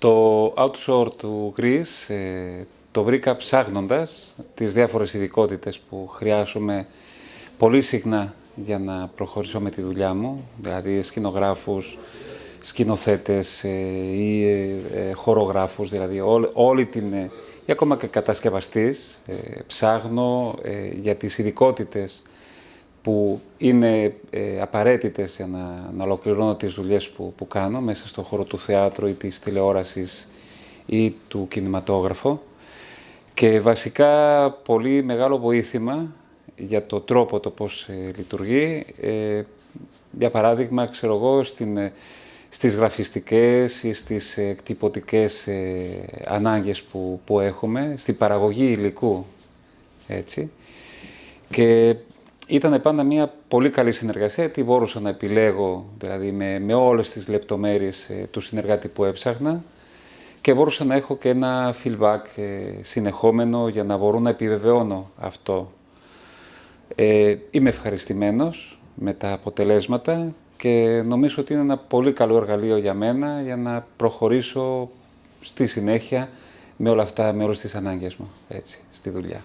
Το outsource του Greece το βρήκα ψάχνοντας τις διάφορες ειδικότητες που χρειάζομαι πολύ συχνά για να προχωρήσω με τη δουλειά μου, δηλαδή σκηνογράφους, σκηνοθέτες ή χορογράφους, δηλαδή όλη την, ή ακόμα και κατασκευαστής, ψάχνω για τις ειδικότητες που είναι απαραίτητες για να ολοκληρώνω τις δουλειές που κάνω μέσα στον χώρο του θεάτρου ή της τηλεόρασης ή του κινηματόγραφου. Και βασικά πολύ μεγάλο βοήθημα για το τρόπο το πώς λειτουργεί. Για παράδειγμα, ξέρω εγώ, στις γραφιστικές ή στις εκτυπωτικές ανάγκες που έχουμε, στην παραγωγή υλικού, έτσι. Και ήταν πάντα μια πολύ καλή συνεργασία, γιατί μπορούσα να επιλέγω δηλαδή, με όλες τις λεπτομέρειες του συνεργάτη που έψαχνα και μπορούσα να έχω και ένα feedback συνεχόμενο για να μπορώ να επιβεβαιώνω αυτό. Είμαι ευχαριστημένος με τα αποτελέσματα και νομίζω ότι είναι ένα πολύ καλό εργαλείο για μένα για να προχωρήσω στη συνέχεια με όλα αυτά, με όλες τις ανάγκες μου, έτσι, στη δουλειά.